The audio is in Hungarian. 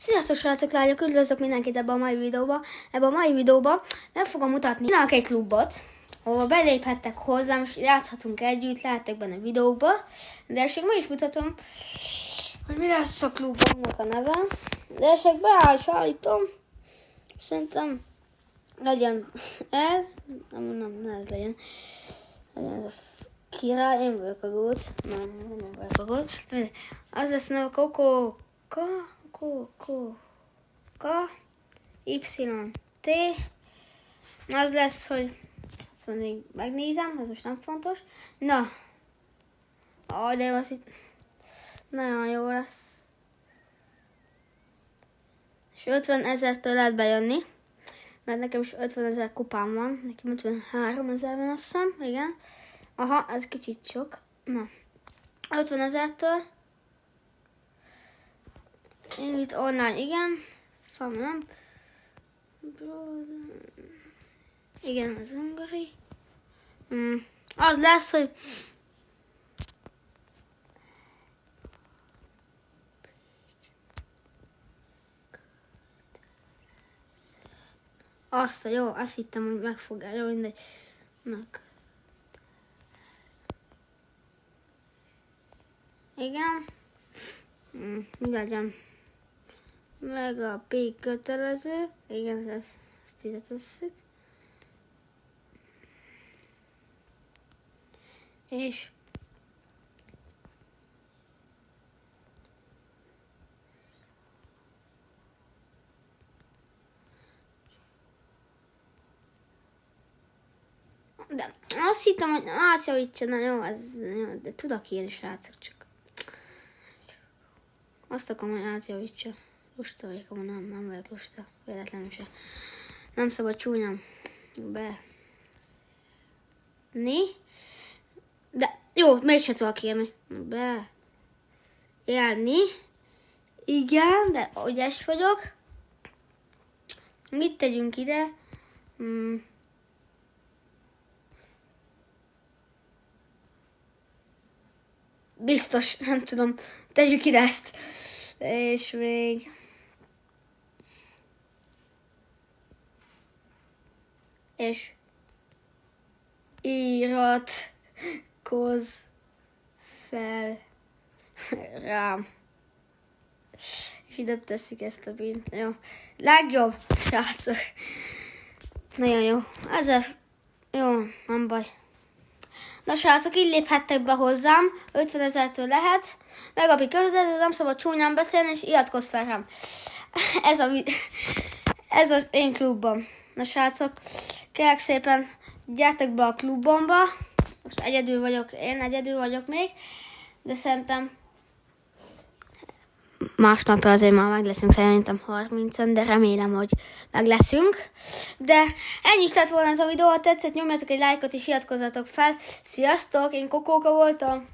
Sziasztok srácok, lányok, üdvözlök mindenkit ebbe a mai videóba. Meg fogom mutatni egy klubot, ahol beléphettek hozzám, és játszhatunk együtt, lehettek benne videókba. De esetleg meg is mutatom, hogy mi lesz a klubomnak a neve. De esetleg beállítom. Szerintem legyen ez, nem ez legyen. Legyen ez a király, én vagyok a gót. Nem vagyok a gót. Az lesz neve YT. Az lesz, hogy azt még megnézem, ez most nem fontos. Na, de az itt nagyon jó lesz. És 50 000-től lehet bejönni, mert nekem is 50 000 kupám van, nekem 53 000 van, azt hiszem, igen. Aha, ez kicsit sok. Na, 50 000-től. Én itt online, igen. Familem. Igen, az hungary. Az lesz, hogy jó, azt hittem, hogy meg fog el, mindegy. Igen. Mi legyen? Meg a P kötelező. Igen, ezt ide tesszük. És de azt hittem, hogy átjavítsa, na jó, de tudok ilyen srácok, csak azt akarom, hogy átjavítsa. Lusta vagyok, nem vagyok lusta, véletlenül se. Nem szabad csúnyám de jó, mégsem tudok kérni. Élni. Igen, de ügyes vagyok. Mit tegyünk ide? Biztos, nem tudom. Tegyük ide ezt. És még... És... Iratkozz fel rám. És ide tesszük ezt a bint. Jó. Legjobb, srácok. Nagyon jó. Ezzel... Jó, nem baj. Na srácok, így léphettek be hozzám, 50 000-től lehet, meg a között, nem szabad csúnyán beszélni, és iratkozz fel rám. Ez az én klubom. Na srácok, kérlek szépen, gyertek be a klubomba. Most én egyedül vagyok még, de szerintem másnapra azért már meg leszünk, szerintem 30-en, de remélem, hogy meg leszünk. De ennyi is lett volna ez a videó, ha tetszett, nyomjatok egy lájkot és iratkozzatok fel. Sziasztok, én Kokóka voltam.